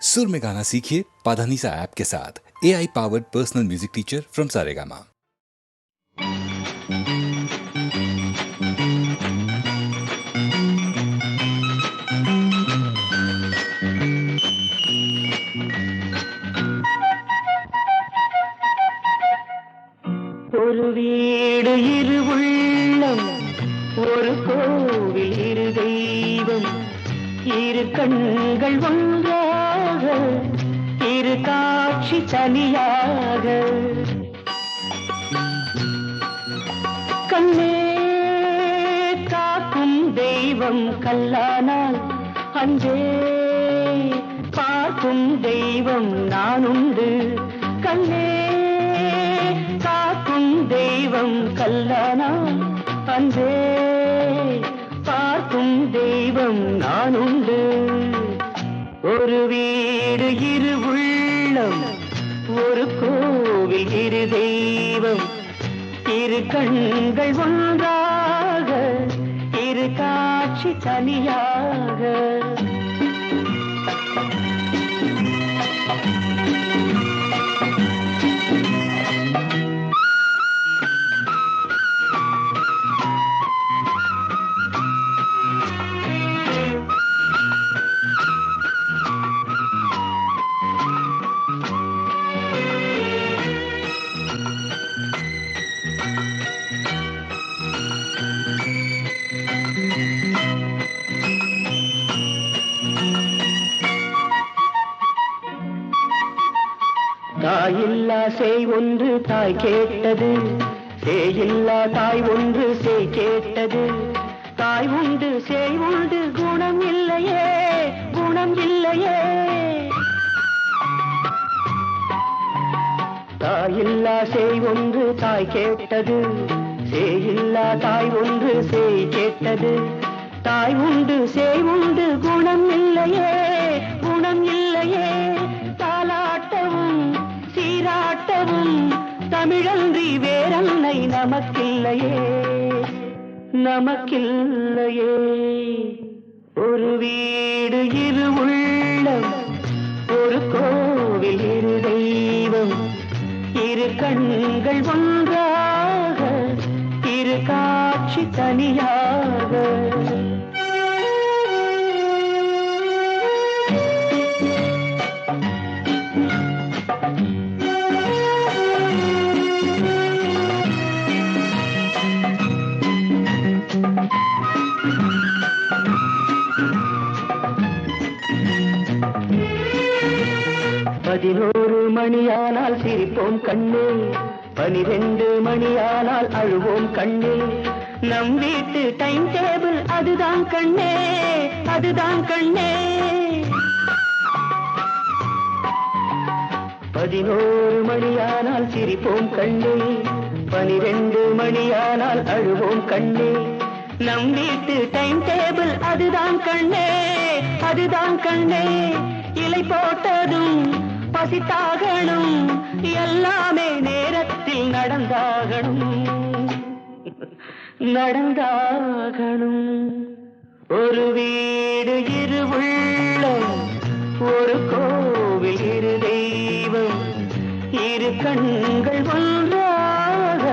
सुर में गाना सीखिए पाधानीसा ऐप के साथ। AI powered personal music teacher from Saregama. ஒரு வீடு இரு உள்ளம், ஒரு கோவில் இரு தெய்வம், இரு கண்கள் ஒன்றாக, இரு காட்சி தனியாக. கண்ணே காக்கும் தெய்வம் கல்லானால், அன்றே பார்க்கும் தெய்வம் நானுண்டு. கண்ணே காக்கும் தெய்வம் கல்லானால், அன்றே பார்க்கும் தெய்வம் நானுண்டு. ஒரு வீடு இரு உள்ளம், ஒரு கோவில் இரு தெய்வம், இரு கண்கள் ஒன்றாக, இரு காட்சி தனியாக. தாயில்லா சேய் ஒன்று தாய் கேட்டது, சேயில்லா தாய் ஒன்று சேய் கேட்டது. தாய் உண்டு சேய் உண்டு குணம் இல்லையே, குணம் இல்லையே. தாயில்லா சேய் ஒன்று தாய் கேட்டது, சேயில்லா தாய் ஒன்று சேய் கேட்டது. தாய் உண்டு சேய் உண்டு குணம் இல்லையே, குணம் இல்லையே. தாலாட்டவும் சீராட்டவும் தமிழன்றி வேறன்னை நமக்கில்லையே, நமக்கில்லையே. ஒரு வீடு இரு உள்ளம், ஒரு கோவில் இரு தெய்வம், இரு கண்கள் ஒன்றாக, இரு காட்சி தனியாக. பதினோரு மணியானால் சிரிப்போம் கண்ணே, 12 மணியானால் அழுவோம் கண்ணே. நம் வீட்டு டைம் டேபிள் அதுதான் கண்ணே, அதுதான் கண்ணே. 11 மணியானால் சிரிப்போம் கண்ணே, 12 மணியானால் அழுவோம் கண்ணே. நம் வீட்டு டைம் டேபிள் அதுதான் கண்ணே, அதுதான் கண்ணே. இலை போட்டதும் பசித்தாகணும், எல்லாமே நேரத்தில் நடந்தாகணும், நடந்தாகணும். ஒரு வீடு இரு உள்ளம், ஒரு கோவில் இரு தெய்வம், இரு கண்கள் ஒன்றாக,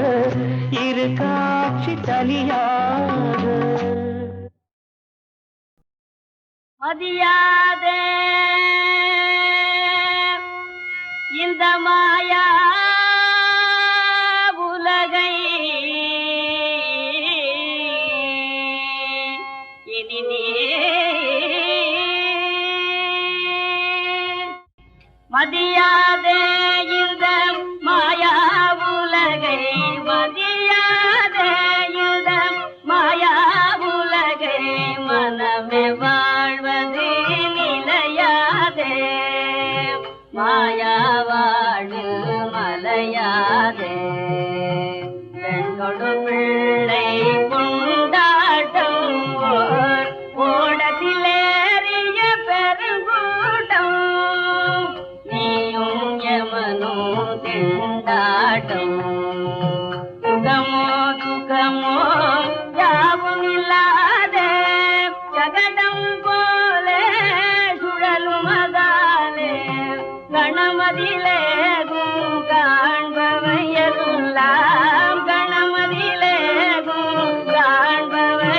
இரு காட்சி தனியாக. மதியாதே இந்த மாயா உலகை, இனி நீ மதியாதே இந்த மாயா உலகை, மதியாதே இந்த மாயா உலகை. மனமே வாழ்வது நிலையாதே, மாயா வாழு மலையாதே. பெண்கொடு பிள்ளை கொண்டாட்டம், ஓடத்திலேறிய பெருங்கூட்டம், நீயும் யமனும் திண்டாட்டம். சுகமோ சுகமோ யாவும் இல்லாதே, ஜகடம் போலே சுழலும் மகாலே. கணமதிலேகும் காண்பவையெல்லாம் கணமதிலேகும் காண்பவையெல்லாம்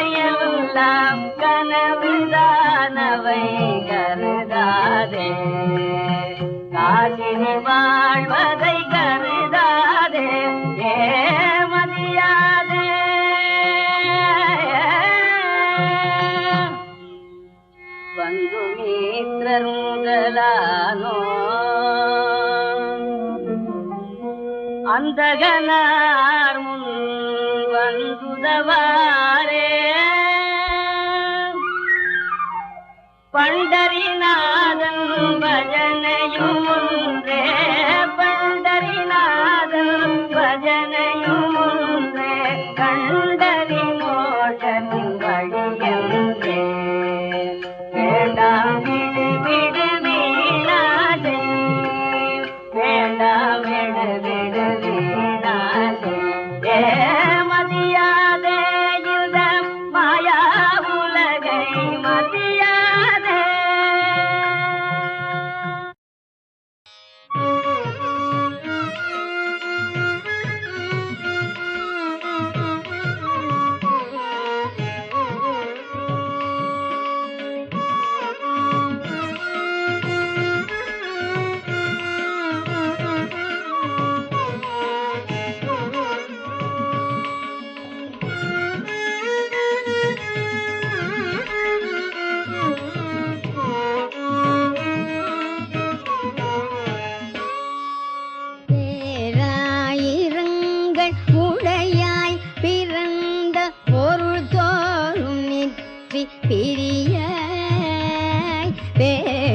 கனவுதானவை கருதாதே காசினி வாழ்வதை கருதாதே ஏமதியாதே பந்து மீத்திரங்களானோ அந்தகனார் முன் வந்துதவாரே பண்டரிநாதன் பஜனையும் ஒன்றே பண்டரிநாதன் பஜனையும் ஒன்றே கண்டறி மோஷத்தின் வழியன்றே வேண்டாம் விடு விடு வீணாதே வேண்டாம் விடு விடு வீணாதே மதியாதே இந்த மாயா உலகை மதியாதே பேராயிரங்கள் உடையாய் பிறந்த பொருள் தோறும் நிற்றி பிரியாய் பேராயிரங்கள்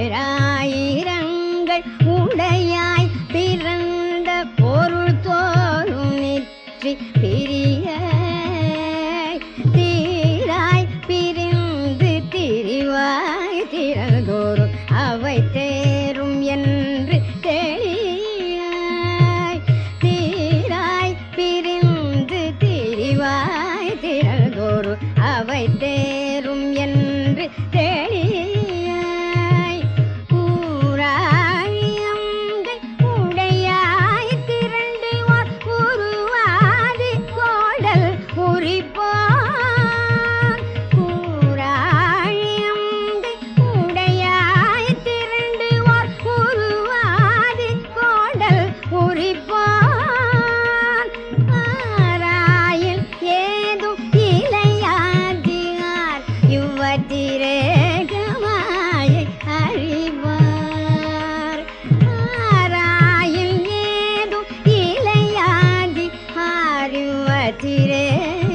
உடையாய் பிறந்த பொருள் தோறும் நிற்றி பிரியாய் தீராய் பிரிந்து திரிவாய் திறந்தோறும் அவை தேரும் என்று தெளியாய் தீராய் பிரிந்து திரிவாய் திறந்தோறும் அவை தேரும் என்று தெளியாய் ஊராழியங்கள் உடையாய் திரண்டு ஓர் உருவாதி கோடல் உரிப்பான் ஊராழியங்கள் உடையாய் திரண்டு ஓர் உருவாதி கோடல் உரிப்பான் ஆராயில் ஏதும் இளையாதியார் யுவதிரேகமாயை அறிவார் ஆராயில் ஏதும் இளையாதி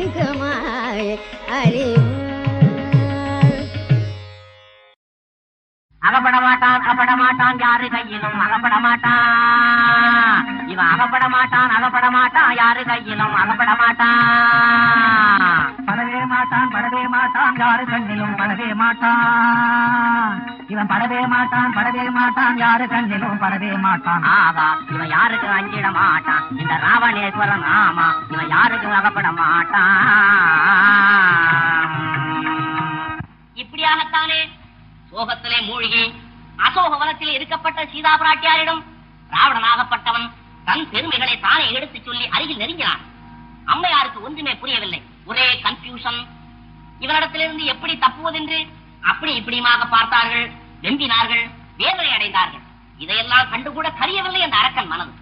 யுவதிரேகமாயை அறிவார் அகப்பட மாட்டான் யாரு கையிலும் அகப்பட மாட்டான் இவன் அகப்பட மாட்டான் யாரு கையிலும் அகப்பட மாட்டான் படவே மாட்டான் யாரு கண்ணிலும் படவே மாட்டான் இவன் படவே மாட்டான் யாரு கண்ணிலும் படவே மாட்டான் ஆகா இவன் யாருக்கு அஞ்சிட மாட்டான் இந்த ராவணேஸ்வரன் ஆமா இவன் யாருக்கு அகப்பட மாட்டான் இப்படியாகத்தானே சோகத்திலே மூழ்கி அசோக வனத்தில் இருக்கப்பட்ட சீதா பிராட்டியாரிடம் ராவணனாகப்பட்டவன் தன் பெருமைகளை தானே எடுத்துச் சொல்லி அருகில் நெருங்கினான். அம்மையாருக்கு ஒன்றுமே புரியவில்லை, ஒரே கன்ஃபியூஷன். இவனிடத்திலிருந்து எப்படி தப்புவதென்று அப்படி இப்படியுமாக பார்த்தார்கள், வெம்பினார்கள், வேதனை அடைந்தார்கள். இதையெல்லாம் கண்டுகூட கரியவில்லை அந்த அரக்கன் மனது.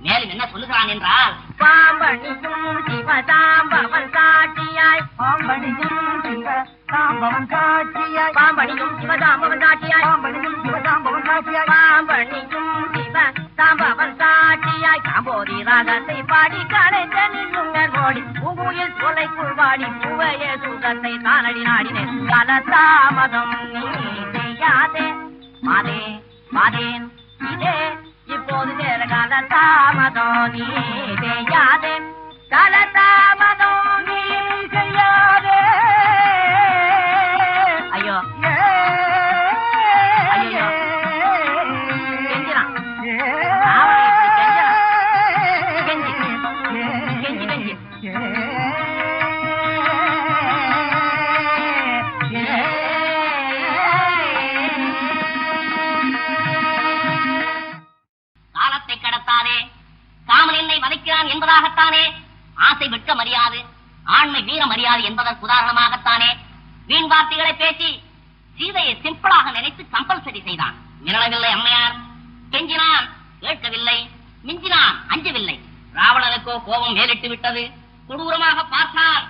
மேலும் என்ன சொல்லுகிறான் என்றால், பாம்பணியும் சிவசாம்பவன் சாட்சியாய் பாம்பணியும் சிவசாம்பவன் சாட்சியாய் பாம்பணியும் சிவசாம்பவன் சாட்சியாய் பாம்பணியும் சிவசாம்பவன் சாட்சியாய் பாம்பணியும் சிவசாம்பவன் சாட்சியாய் காம்போதி ராகத்தை பாடி கடைந்த நின்னுங்கள் ஓடி பூங்குயில் சொலைக்குள் வாடி பூவைய சுகத்தை தானடி நாடினேன் கலத்தாமதம் நீ செய்யாதே மாதே மாதேன் இதே இப்போது நேர கலத்தாமதோ நீ செய்யாதே கலத்தாமதோ நீ செய்யாதே. ஐயோ ஐயோ கெஞ்சிரான் கெஞ்சி கெஞ்சி கெஞ்சி என்பதாகத்தானே. ஆசை வெட்க மரியாது, ஆண்மை வீர மரியாது என்பதற்கு உதாரணமாகத்தானே வீண் வார்த்தைகளை பேசி சீதையை சிம்பிளாக நினைத்து கம்பல்சரி செய்தான். மிரளவில்லை அம்மையார். கெஞ்சினான், கேட்கவில்லை. மிஞ்சினான், அஞ்சவில்லை. ராவணனுக்கோ கோபம் மேலிட்டு விட்டது. கொடூரமாக பார்த்தான்.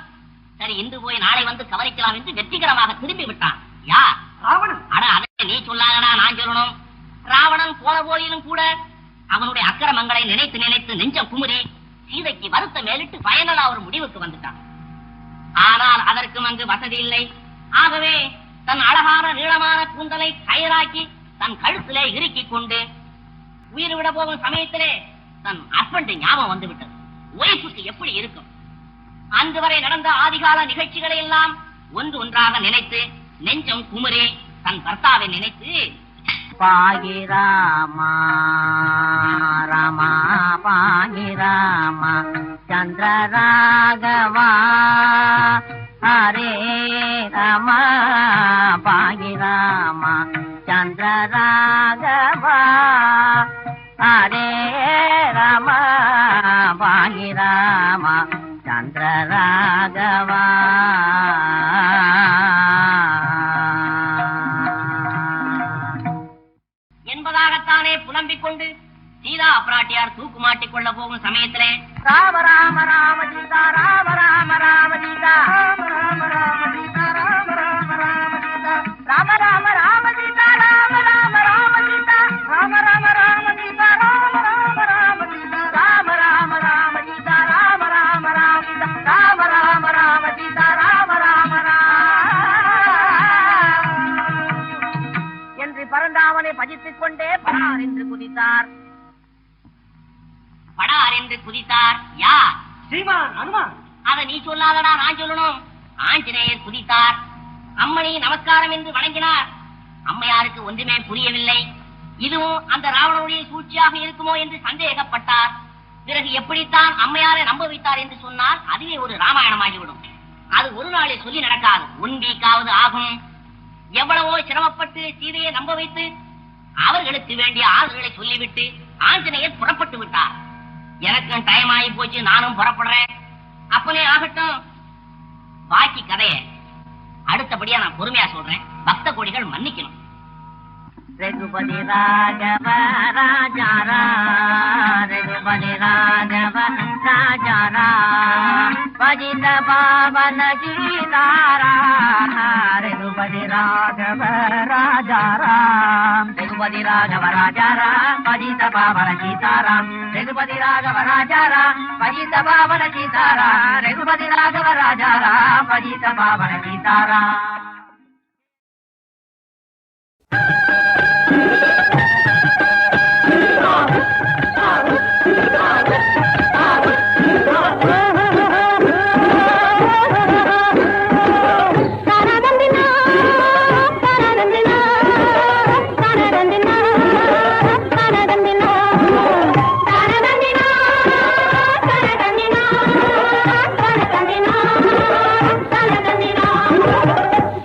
சரி, இன்று போய் நாளை வந்து கவனிக்கலாம் என்று வெற்றிகரமாக திரும்பி விட்டான். யார்? ராவணன். அட, அதை நீ சொல்லாதடா, நான் சொல்லணும். ராவணன் போன போதிலும் கூட அவனுடைய அக்கிரமங்களை நினைத்து நினைத்து நெஞ்சம் குமுறி சீதைக்கு வருத்த மேலிட்டு பயனலா ஒரு முடிவுக்கு வந்துட்டான். ஆனால் அதற்கும் அங்கு வசதி இல்லை. ஆகவே தன் அழகான நீளமான கூந்தலை கயிறாக்கி தன் கழுத்திலே இறுக்கிக் கொண்டு உயிர் விட போகும் சமயத்திலே தன் ஹஸ்பண்ட் ஞாபகம் வந்து விட்டது. ஒய்ஃபுக்கு எப்படி இருக்கும்? அன்று வரை நடந்த ஆதிகால நிகழ்ச்சிகளை எல்லாம் ஒன்று ஒன்றாக நினைத்து நெஞ்சம் குமுறி தன் கர்த்தாவை நினைத்து பாகி ராமா ராமா பாகி ராமா சந்திர ராகவா ஹரே ராமா பாகி ராமா சந்திர ராகவா ஹரே ராமா பாகி ராமா சந்திர ராகவா என்பதாகத்தானே புலம்பிக் கொண்டு சீதா பிராட்டியார் தூக்கு மாட்டிக் கொள்ள போகும் சமயத்திலே ராம ராம ராம சீதா ராம ராம ராம சீதா ராம ராம ராம சீதா ராம ராம ராம சீதா ராம ராம ராம சீதா ராம ராம ராம சீதா ராம ராம ராம சீதா ராம ராம ராம சீதா ராம ராம ராம சீதா ராம ராம ராம சீதா ராம ராம ராம சீதா ராம ராம என்று பரந்தாமனை பஜித்துக் கொண்டே படார் என்று குதித்தார். படார் என்று குதித்தார். யார்? ஸ்ரீமான் அனுமான். அதை நீ சொல்லாதடா, நான் சொல்லணும். ஆஞ்சநேயர் குதித்தார். அம்மணி நமஸ்காரம் என்று வணங்கினார். அம்மையாருக்கு ஒன்றுமே புரியவில்லை. இதுவும் அந்த ராவணனுடைய சூழ்ச்சியாக இருக்குமோ என்று சந்தேகப்பட்டார். பிறகு எப்படித்தான் அம்மையாரை நம்ப வைத்தார் என்று சொன்னால் அதுவே ஒரு ராமாயணமாகிவிடும். அது ஒரு நாளில் சொல்லி நடக்காது, 1 வீக்காவது ஆகும். எவ்வளவோ சிரமப்பட்டு சீதையை நம்ப வைத்து அவர்களுக்கு வேண்டிய ஆறுகளை சொல்லிவிட்டு ஆஞ்சநேயர் புறப்பட்டு விட்டார். எனக்கும் டைம் ஆகி போச்சு, நானும் புறப்படுறேன். அப்பனே ஆகட்டும். பாக்கி கதையை அடுத்தபடியா நான் பொறுமையா சொல்றேன். பக்த கோடிகள் மன்னிக்கணும். ரகுபதி ராகவ ராஜா ரகுபதி ராகவ ராஜா பஜித பாவன சீதாரா ரகுபதி ராகவ ராஜா ரகுபதி ராகவ ராஜா பஜித பாவன சீதாராம் ரகுபதி ராகவ ராஜா பஜித பாவன சீதாரா ரகுபதி ராகவ ராஜா பஜித பாவன சீதாரா.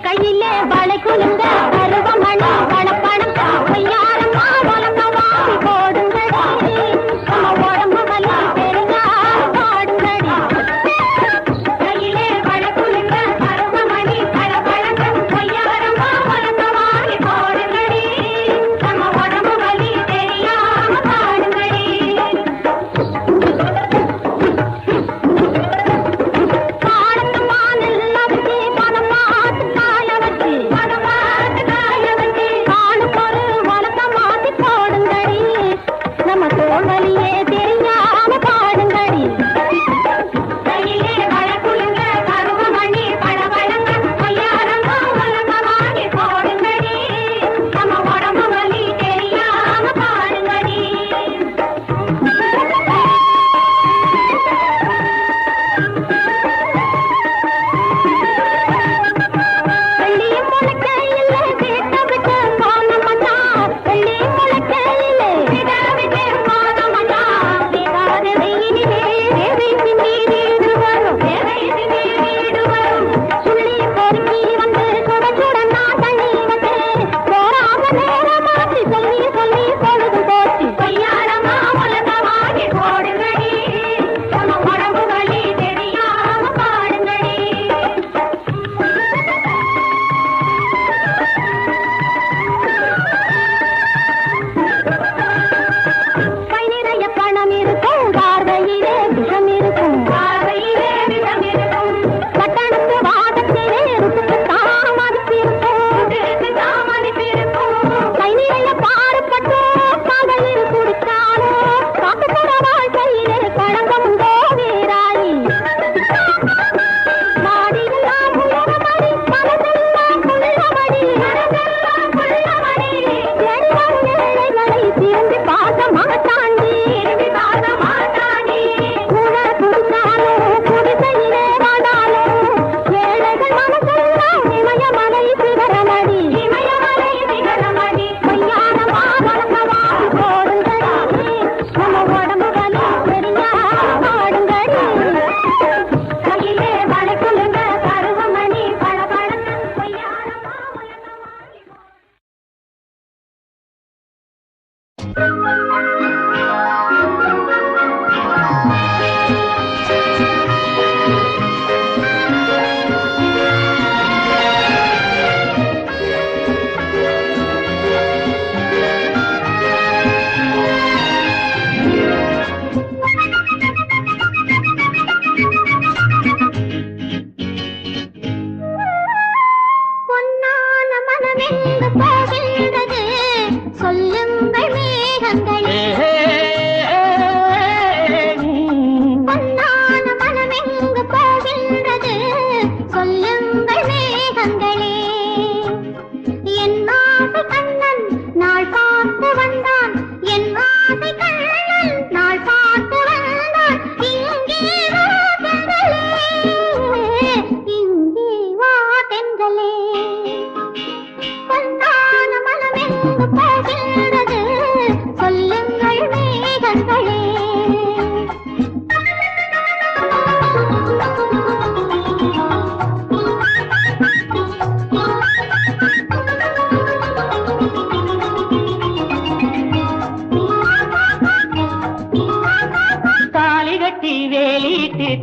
கை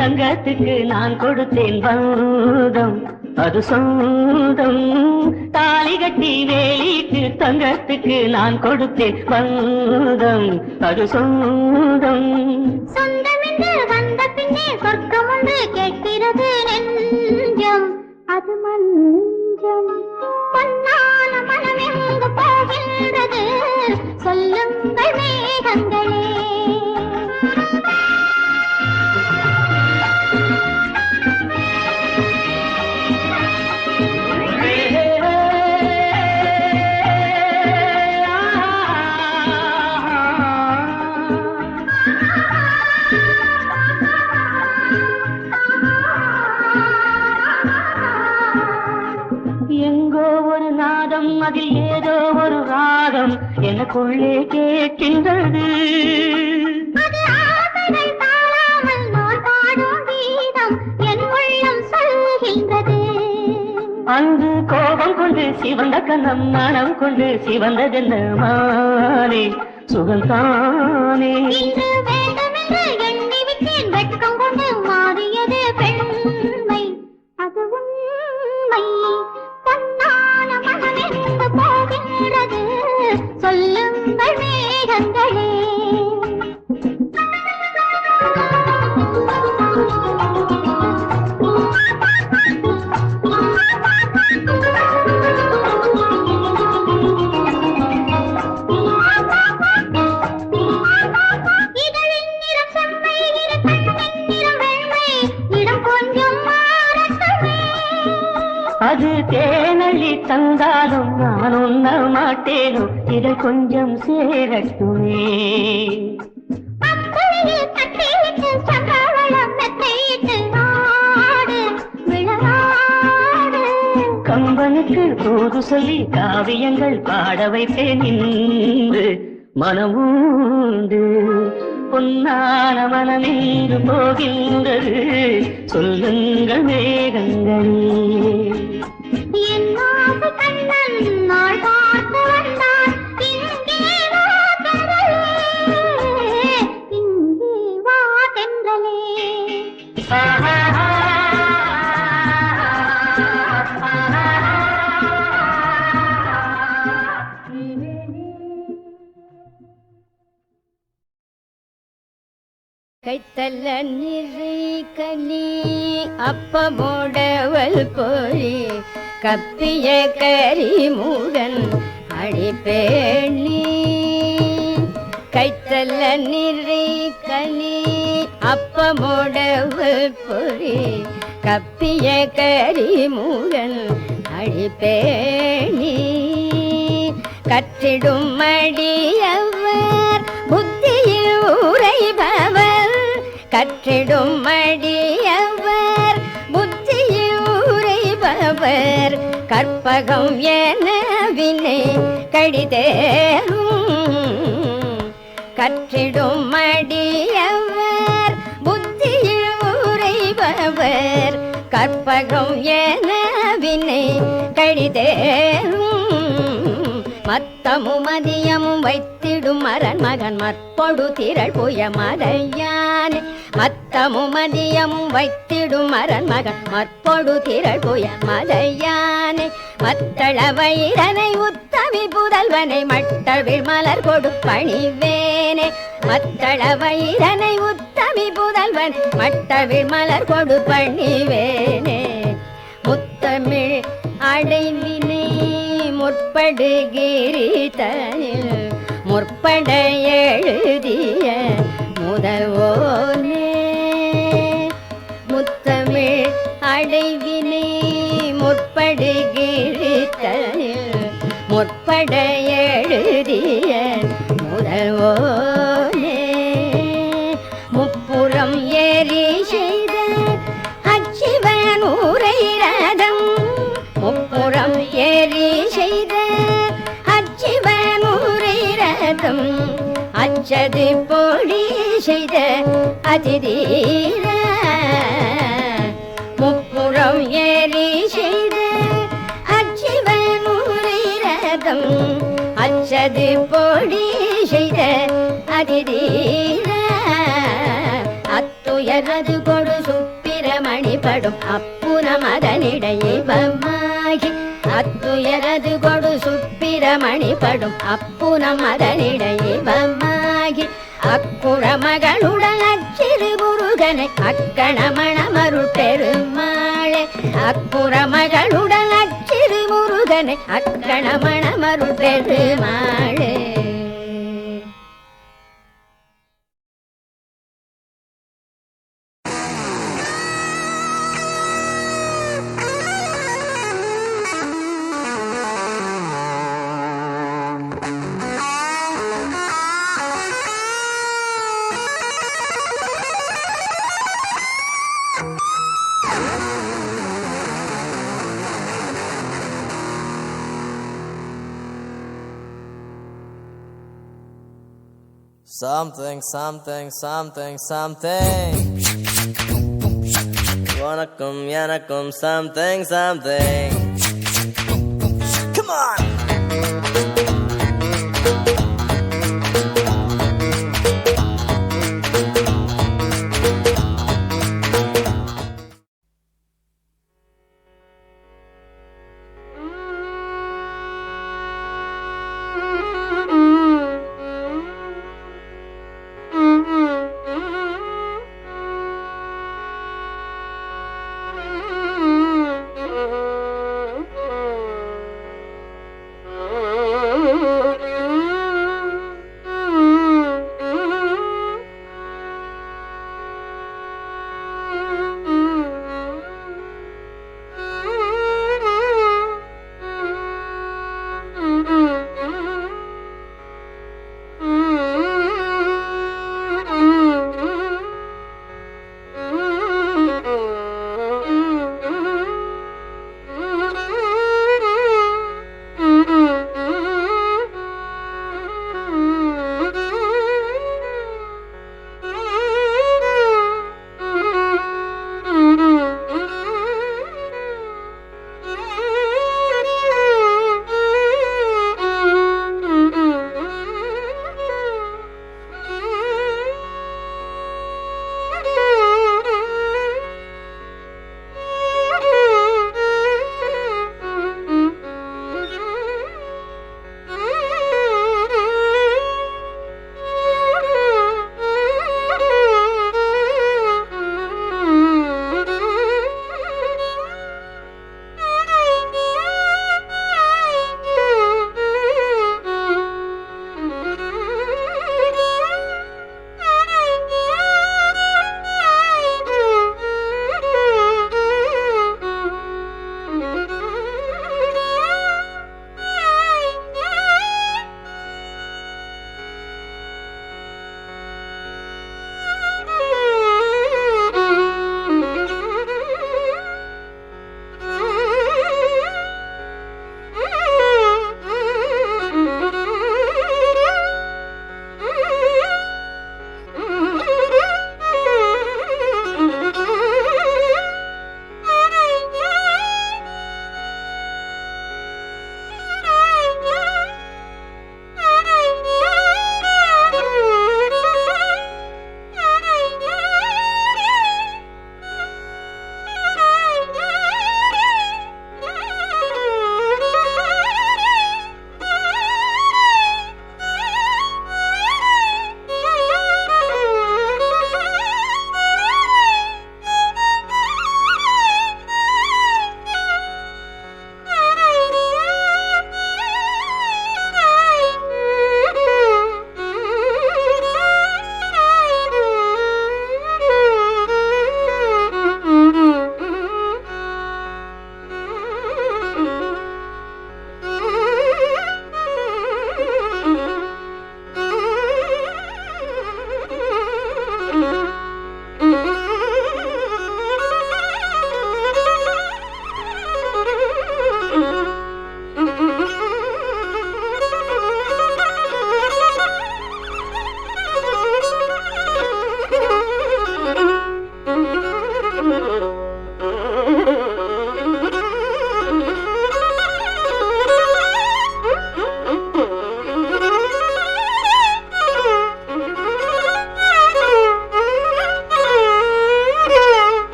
தங்கத்துக்கு நான் கொடுத்தேன் பந்தம் அது சொந்தம். தாலி கட்டி வேலிட்டு தங்கத்துக்கு நான் கொடுத்தேன் பந்தம் அது சொந்தம். சொந்தம் என்று வந்த பின்னே சொர்க்கம் ஒன்று கேட்கிறது நெஞ்சம் அது மஞ்சம். பொன்னான மனம் எங்கு போகின்றது சொல்லுங்கள் மேகங்களே. அதில் ஏதோ ஒரு ராகம் எனக்குள்ளே கேட்கின்றது. அது ஆசைகள் தாழாமல் நான் பாடும் கீதம் என் உள்ளம் சொல்கின்றது. அங்கு கோபம் கொண்டு சிவந்த கண்ணம் மனம் கொண்டு சிவந்ததென்ன மானே சுகந்தானே. இன்று வேண்டுமென்று எண்ணி விட்டேன் வெட்கம் கொண்டு மாறியது பெண்மை அது உண்மை. பொன்னான மனம் எங்கு போகின்றது சொல்லுங்கள் மேகங்களே. இதழின் நிறம் செம்மை இரு கண்ணின் நிறம் வெண்மை இடம் கொஞ்சம் மாறட்டுமே. அது தேனள்ளி தந்தாலும் நான் உண்ண மாட்டேனோ இதை கொஞ்சம் சேரட்டுமே. அம்பளையில் கட்டிவிட்டு சம்பளம் மெத்தையிட்டு நாடு விளையாடு. கம்பனுக்கு தூது சொல்லி காவியங்கள் பாட வைப்பேன் நின்று மனமுண்டு. பொன்னான மனமின்று போகின்றது சொல்லுங்கள் மேகங்களே. என் ஆசை கண்ணன் நாள் பார்த்து வந்தான் இங்கே வா தென்றலே, இங்கே வா தென்றலே. கைத்தல்ல நிறை கனி அப்பமோடவள் போய் கப்பிய கரிமுகன் அடிப்பேணி. கைத்தல்ல நிறை கனி அப்பமோடவள் போய் கப்பிய கரிமுகன் அடிப்பேணி. கற்றிடும் மடியவர் புத்தியில் உரைபவர் கற்றிடும் மடியவர் புத்தியில் உரைபவர் கற்பகம் என வினை கடிதேரும். கற்றிடும் மடியவர் புத்தியில் உரைபவர் கற்பகம் என வினை கடிதேரும். மத்தமும் மதியமும் வைத்திடும் மரன் மகன் மற்பொடு திரள் புய மதையானே மத்தமும் மதியமும் வைத்திடும் மரன் மகன் மற்பொடு திரள் புய மதையானே மத்தள வைரனை உத்தமி புதல்வனை மட்டவிழ் மலர் கொடு பணிவேனே மத்தள வைரனை உத்தமி புதல்வன் மட்டவிழ் மலர் கொடு பணிவேனே முத்தமிழ் அடைவினை முற்படுகிரிதனில் முற்பட எழுதிய முதல்வோனே முத்தமிழ் அடைவினை முற்படுகிரிதனில் முற்பட எழுதிய முதல்வோனே முப்புறம் ஏறி செய்த அச்சிவன் ஊரை ரதம் முப்புறம் ஏறி செய்த அச்சிவன் ஊரை ரதம் அச்சது போடி செய்த அதிதீர முப்புறம் ஏறி செய்த அச்சிவன் ஊரை ரதம் அச்சது போடி செய்த அதிதீர அத்துயரது கொடு சுப்பிரமணி படும் அப்புறம் அதனிடையே பம்மாகி அத்துயரது கொடு சுப்பிரமணி படும் அப்புறம் அதனிடையே பம்மாகி அக்குற மகளுடன் அச்சிறு முருகனை அக்கணமண மருள் பெருமாளே அக்குற மகளுடன் அச்சிறு முருகனை அக்கணமண மருள் பெருமாளே. Something, something, something, something. Vanakkam, yanakam, something, something. Come on!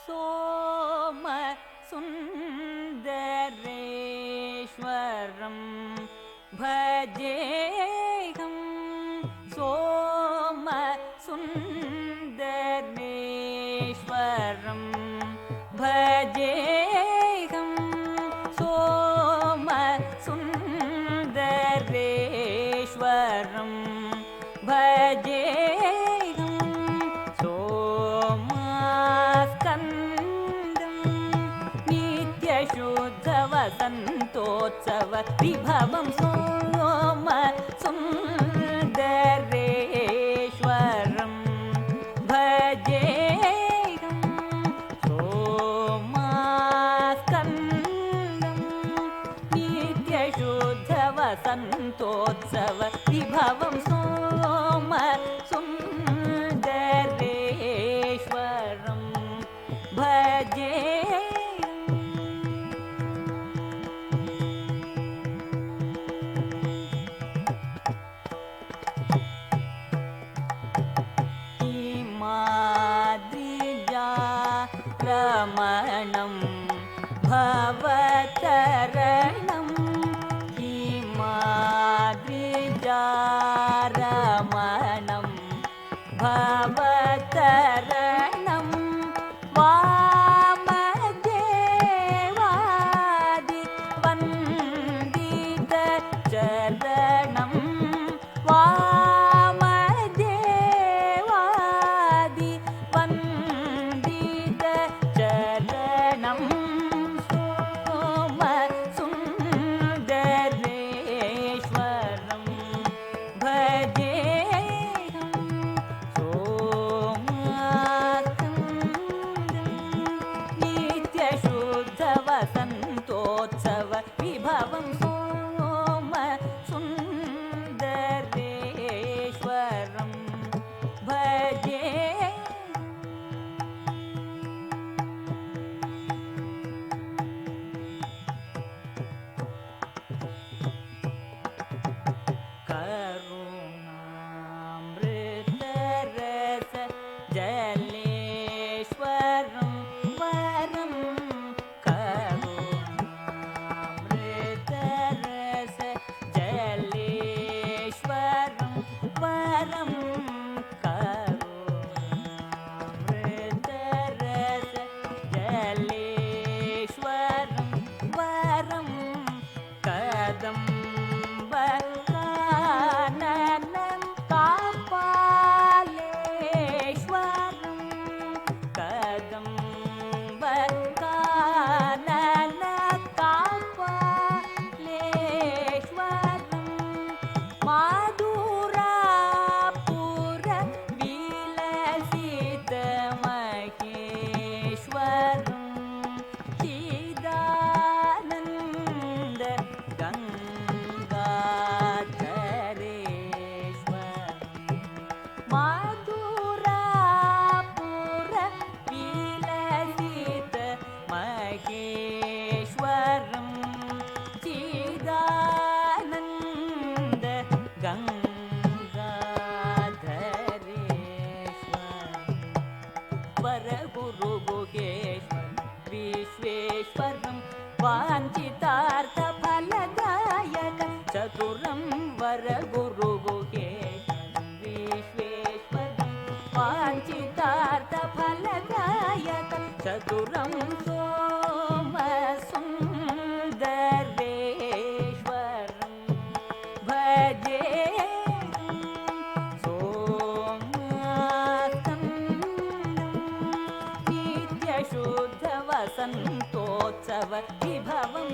सोम सुन्दरेश्वरं भजेहं सोम सुन्दरेश्वरं भजेहं सोम सुन्दरेश्वरं भजेहं सोमास्कन्दं नित्यशुद्धवसन्तोत्सव विभवं सोम सुन्दरेश्वरं भजेहं सोमास्कन्दं नित्यशुद्धवसन्तोत्सव विभवं सोम सुन्दरेश्वरं भजेहं रमणं भवतरणं हिमाद्रिजारमणं भवतरणं वामदेवादिवन्दितचरणं चरणं सोम सुन्दरेश्वरं भजेहं सोमास्कन्दं नित्यशुद्धवसन्तोत्सव विभवं सोम सुन्दरेश्वरं भजेहं करुणामृतरस जलेश्वरं वरं करुणामृतरस जलेश्वरं वरं करुणामृतरस जलेश्वरं वरं कदम्बकाननं कापालेश्वरं कदम्बकानन कापालेश्वरं माधुरापुर विलसित महेश्वरं चिदानन्द गङ्गाधरेश्वरं माधुरापुर विलसित महेश्वरं चिदानन्द गङ्गाधरेश्वरं वरगुरुगुहेश्वरं विश्वेश्वरं वाञ्छितार्थफलदायक चतुरं वरगुरुगुहेश्वरं विश्वेश्वरं वाञ्छितार्थफलदायक चतुरं सोम सुन्दरेश्वरं भजेहं सोमास्कन्दं नित्यशुद्धवसन्तोत्सव विभवं